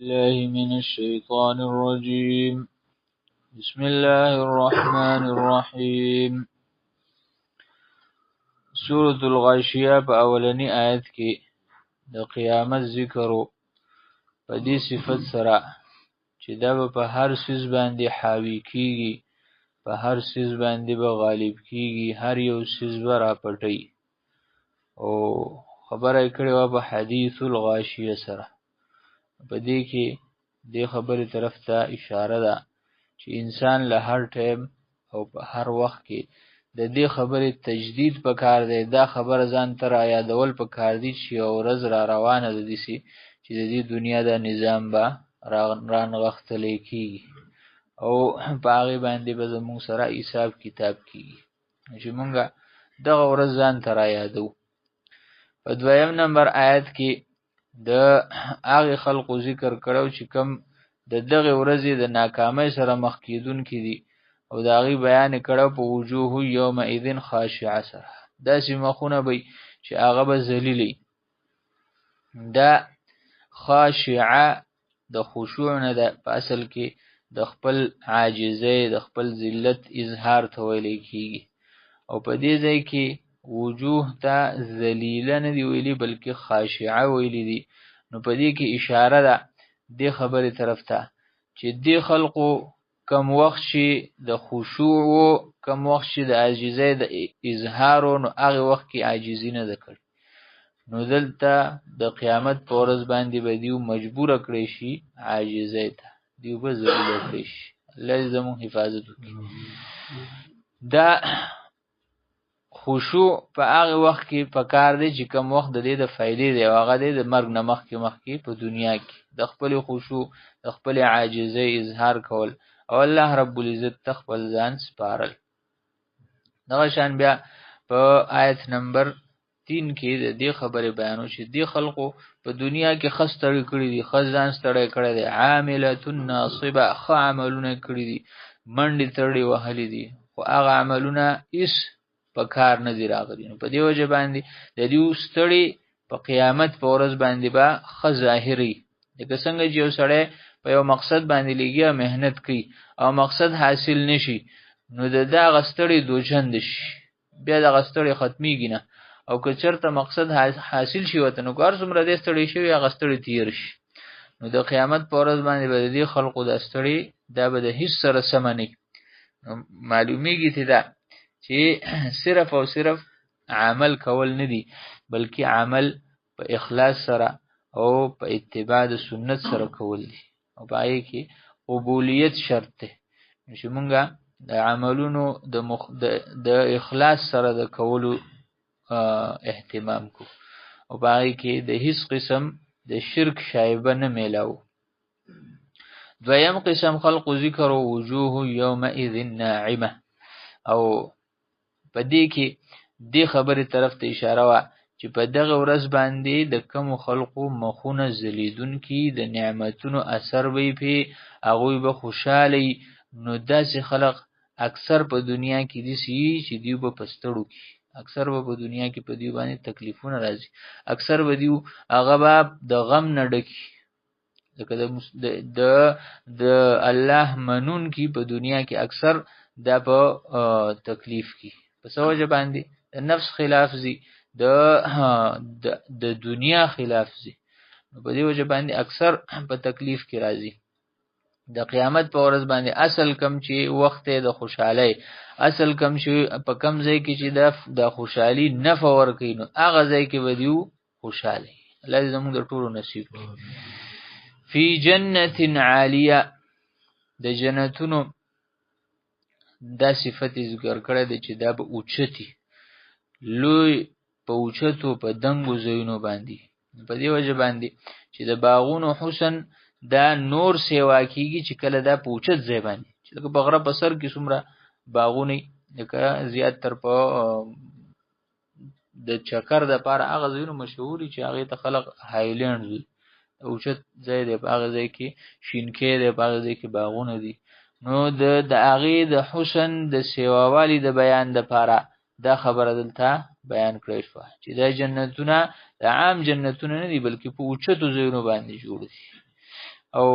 الله من الشيطان الرجيم. بسم الله الرحمن الرحيم. سورة الغاشیه په اولنی آیت کې د قیامت ذکرو په دې صفت سره چې دا په هر څیز باندې حاوی کیږي، په هر څیز باندې به غالب کیږي، هر یو څیز به راپټي. او خبره کړې و په حدیث الغاشیه سره. په دې کې د خبرې طرف ته اشاره ده چې انسان له هر ټیم او په هر وخت کې د دې خبرې تجدید پکار دی. دا خبره ځان ته را یادول پکار دي چې یو ورځ را روانه ده داسې چې د دې دنیا د نظام به رانغښتلی کېږي او په هغې باندې به زموږ سره حساب کتاب کېږي، چې مونږ دغه ورځ ځان ته را یادو. په دویم نمبر آیت کې د هغه خلقو ذکر کړو چې کم د دغه ورځې د ناکامۍ سره مخ کیدونکي دي، او د هغې بیان کړو په وجوه یومئذ خاشعه سره. داسې مخونه به چې هغه به ذلیلې. دا خاشعه د خشوع نه ده، په اصل کې د خپل عاجزۍ د خپل ذلت اظهار ته ویلی کېږي. او په دې ځای کې وجوه ته ذلیله نه دی ویلي بلکې خاشعه ویلی دي. نو په دې کې اشاره ده دې خبرې طرف ته چې دې خلقو کم وخت چې د خشوع و، کم وخت چې د عاجزۍ د اظهار و، نو هغه وخت کې عاجزي نه ده کړې. نو دلته د قیامت په ورځ باندې به دیو مجبوره کړی شي عاجزۍ ته، دیو به ذلیله کړی شي. الله دې زموږ حفاظت وکړي. دا خشوع په هغه وخت کې پکار دی چې کم وخت د دې د فائدې دی، او هغه دی د مرګ نه مخکې په دنیا کې د خپل خشوع د خپل عاجزۍ اظهار کول او الله رب العزت ته خپل ځان سپارل. دغه شان بیا په آیت نمبر 3 کې د دې خبرې بیانو چې دې خلقو په دنیا کې ښه ستړي کړي دي، ښه ځان ستړی کړی دی، عاملة ناصبه، ښه عملونه کړي دي، منډې تړې وهلې دي، خو هغه عملونه هېڅ په کار نه دي راغلي. نو په دې وجه باندې د دې ستړي په قیامت په ورځ باندې به ښه ظاهري. لکه څنګه چې یو سړی په یو مقصد باندې لګیا مهنت کوي او مقصد حاصل نشي، نو د دغه ستړي دوجند شي، بیا دغه ستړي ختمیږي نه. او که چېرته مقصد حاصل شي ورته، نو که هر څومره دی ستړی شوي هغه ستړي تېر شي. نو د قیامت په ورځ باندې به د دې خلقو دا ستړي دا به د هېڅ سره سمه نه وي. نو معلومیږي چې دا چې صرف او صرف عمل کول نه دي، بلکې عمل په اخلاص سره او په اتباع د سنت سره کول دي، او په هغې کې قبولیت شرط دی چې مونږه د عملونو د اخلاص سره د کولو اهتمام کو، او په هغې کې د هیڅ قسم د شرک شایبه نه میلاو. دویم قسم خلقو ذکر وجوه یومئذ ناعمه. او په دې کې دې خبرې طرف ته اشاره وه چې په دغه ورځ باندې د کومو خلقو مخونه ځلیدونکي د نعمتونو اثر به یې پې هغوی به خوشحاله وي. نو داسې خلق اکثر په دنیا کې داسې وي چې دیو به په ستړو کې، اکثر به په دنیا کې په دیو باندې تکلیفونه راځي، اکثر به دیو هغه به د غم نه ډکي. لکه د الله منون کې په دنیا کې اکثر دا په تکلیف کې په څه وجه باندې د نفس خلاف ځي، د دنیا خلاف ځي. نو په دې وجه باندې اکثر په تکلیف کې راځي. د قیامت په ورځ باندې اصل کم چې وخت د خوشحالۍ، اصل کم چې په کم ځای کې چې د خوشحالي نفع ورکوي، نو هغه ځای کې به دیو خوشحاله. الله دې زموږ د ټولو نصیب کړي. فی جنة عالیه، د جنتونو دا صفت ذکر کړی دی چې دا به اوچتي، لوی په اوچتو په دنګو ځایونو باندې. په دې وجه باندې چې د باغونو حسن دا نور سیوا کېږي چې کله دا په اوچت ځای باندې، چې لکه په غره په سر کې څومره باغونه لکه زیات تر په د چکر دپاره هغه ځایونه مشهور دي چې هغې ته خلق هایلینډ وي، اوچت ځای دی، په هغه ځای کې شینکۍ دی، په هغه ځای کې باغونه دي. نو د هغې د حسن د سیووالي د بیان دپاره دا خبره دلته بیان کړی شوه چې دا جنتونه د عام جنتونه نه دي، بلکې په اوچتو ځایونو باندې جوړ دي. او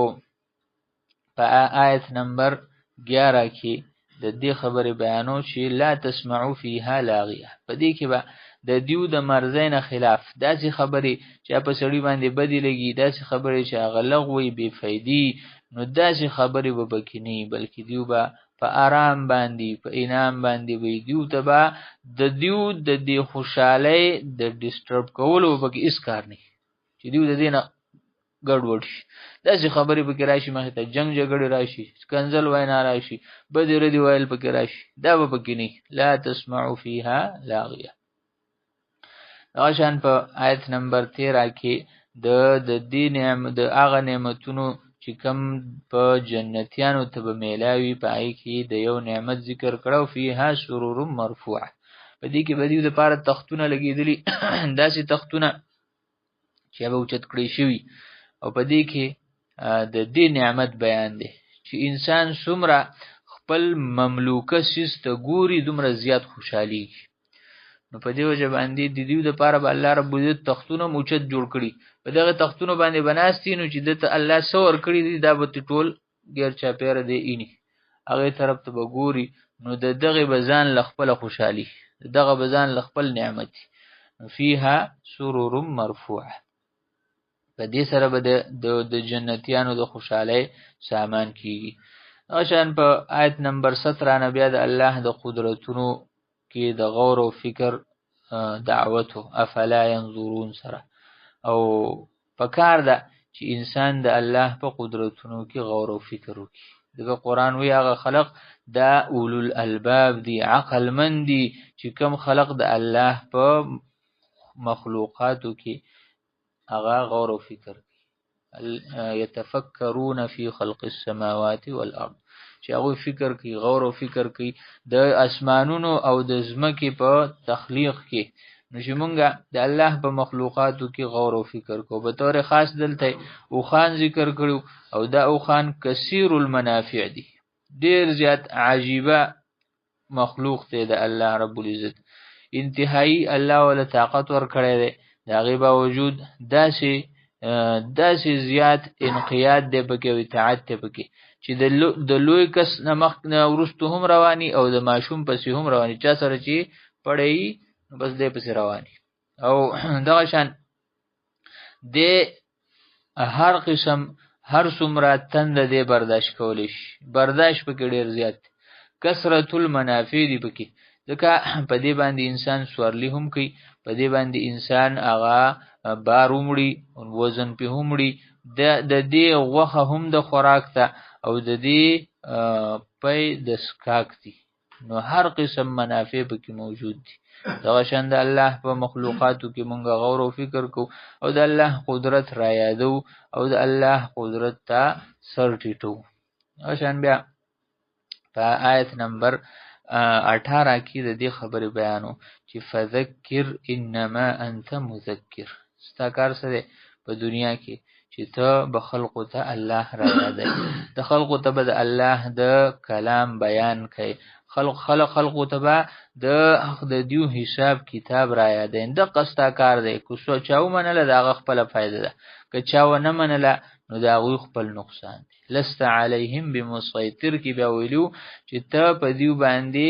په آیت نمبر 11 کې د دې خبرې بیانو چې لا تسمعوا فيها لاغیه، په دې کې به د دیو د مرزۍ نه خلاف داسې خبرې چې په سړي باندې بدی لګي، داسې خبرې چې هغه لغوي بې فایدې، نو داسې خبرې به پکې نه وي، بلکې دیو به په آرام باندې په انعام باندې وي. دیو ته به د دیو د دې خوشحالۍ د ډسټرب کولو پکې هېڅ کار نه چې دیو د دې نه ګډوډ شي. داسې خبرې پکې راشي، مخې ته جنګ جګړې راشي، کنځل وینا راشي، بدې ردې ویل پکې راشي، دا به پکې نه. لا تسمعوا فيها لاغیه. دغه شان په آیت نمبر 13 کې د دې د هغه نعمتونو چې کوم په جنتیانو ته به میلاوي، په هغې کې د یو نعمت ذکر کړو، فیها سرور مرفوعه، په دې کې به دیو دپاره تختونه لګېدلي داسې تختونه چې به اوچت کړی شوي، او په دې کې د دې نعمت بیان دی چې انسان څومره خپل مملوکه څیز ته ګوري دومره زیات خوشحالیږي. نو په دې وجه باندې د دیو دپاره به الله رب العزت تختونه موچت جوړ کړي، په دغه تختونو باندې به ناست وي، نو چې ده ته الله څه ورکړي دي دا به ټول ګیر چاپېره دی ایني هغې طرف ته به ګوري، نو د دغې به ځان له خپله خوشحالي، د دغه به ځان له خپل نعمت فیها سرور مرفوعه. په دې سره به د جنتیانو د خوشحالۍ سامان کیږي. هغه شان په آیت نمبر 17 نه بیا د الله د قدرتونو کې د غور او فکر دعوتو افلا ينظرون سره، او پکار ده چې انسان د الله په قدرتونو کې غور او فکر وکړي. دغه قرآن وی هغه خلق دا اولو الالباب دی، عقل مند دی، چې کوم خلق د الله په مخلوقاتو کې هغه غور او فکر کوي. یتفکرون فی خلق السماوات والارض، چې هغه فکر کوي، غور او فکر کوي د اسمانونو او د ځمکې په تخلیق کې. نو چې مونږه د الله په مخلوقاتو کې غور او فکر کوو. به طور خاص دلته اوخان ذکر کړو، او دا اوخان کثیر المنافع دی، ډیر زیات عجیبه مخلوق دی د الله رب العزت، انتهایی الله ولا طاقت ورکړی دی، د هغې باوجود داسې زیات انقیاد دی پکې او اطاعت دی پکې چې د لوی کس نه مخکې نه وروستو هم رواني، او د ماشوم پسې هم رواني، چا سره چې پړی بس دی پسې رواني. او دغه شان د هر قسم هر څومره تنده دی برداشت کولی شي، برداشت پکې ډېر زیات دی، کثرت المنافع دی پکې، ځکه په دې باندې انسان سورلی هم کوي، په دې باندې انسان هغه بار ومړي، وزن پې هم وړي، د دې غوښه هم د خوراک ته، او د دې پی د سکاک دي. نو هر قسم منافع پکې موجود دي. دغه شان د الله په مخلوقاتو کې مونږ غور او فکر کوو، او د الله قدرت را یادو، او د الله قدرت ته سر ټیټو. دغه شان بیا په آیت نمبر 18 کې د دې خبرې بیانو چې فذکر انما انت مذکر، ستا کار څه دی په دنیا کې چې ته به خلقو ته الله را یادوي، د خلقو ته به د الله د کلام بیان کوي، خلقو ته به د دیو حساب کتاب را یادوي. دغه ستا کار دی. که چا ومنله د هغه خپله فایده ده، که چا ونه منله نو د هغوی خپل نقصان دی. لست علیهم بمسیطر کې بیا ویلو چې ته په دیو باندې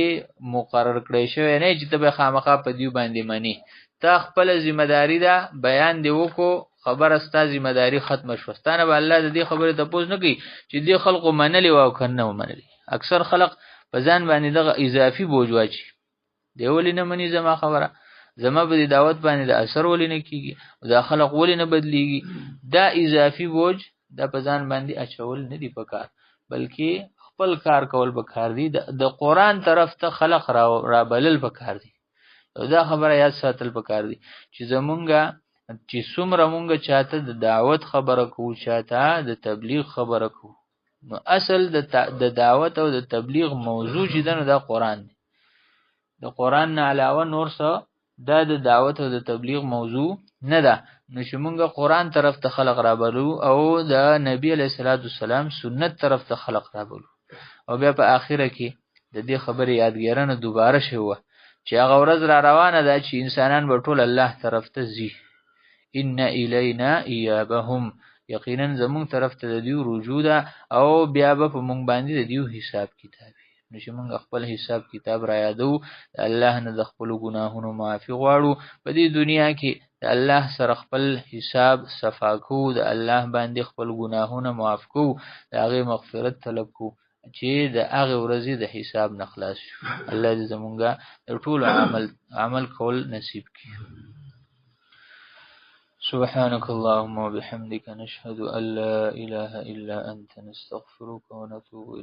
مقرر کړی شوی نه چې ته به خامخا په دیو باندې منې، ته خپله ذمه داري ده، بیان دې وکړو، خبره ستا ذمه داري ختمه شوه. ستا نه به الله د دې خبرې تپوس نه کوي چې دې خلقو منلې وه او که نه ومنلې. اکثر خلق په ځان باندې دغه اضافي بوج واچي، دی ولې نه مني زما خبره، زما په دې دعوت باندې د اثر ولې نه کېږي، دا خلق ولې نه بدلېږي. دا اضافي بوج دا په ځان باندې اچول نه دي پکار، بلکې خپل کار کول پکار دي. د قرآن طرف ته خلق را بلل پکار دي، او دا خبره یاد ساتل پکار دي چې زمونږه چې څومره مونږه چاته د دعوت خبره کوو، چاته د تبلیغ خبره کوو، نو اصل د دعوت او د تبلیغ موضوع چې ده نو دا قرآن دی. د قرآن نه علاوه نور څه دا د دعوت او د تبلیغ موضوع نه ده. نو چې مونږه قرآن طرف ته خلق را بلو، او د نبی علیه السلام سنت طرف ته خلق را بلو، او بیا په آخره کې د دې خبرې یادګیرنه دوباره شوه چې هغه ورځ را روانه ده چې انسانان به ټول الله طرف ته ځي. ان الینا ایابهم، یقینا زمونږ طرف ته د دیو رجوع ده او بیا به په مونږ باندې د دیو حساب کتاب نو چې مونږ خپل حساب کتاب را یادو د الله نه د خپل ګناهونو معافي غواړو په دې دنیا کې د الله سره خپل حساب صفا کو د الله باندې خپل ګناهونه معاف کو د هغه مغفرت طلب کو چې د هغه ورځې د حساب نه خلاص شو الله دې زمونږه د ټول عمل کول نصیب کړي سبحانك اللهم وبحمدك نشهد أن لا إله إلا أنت نستغفرك ونتوب إليك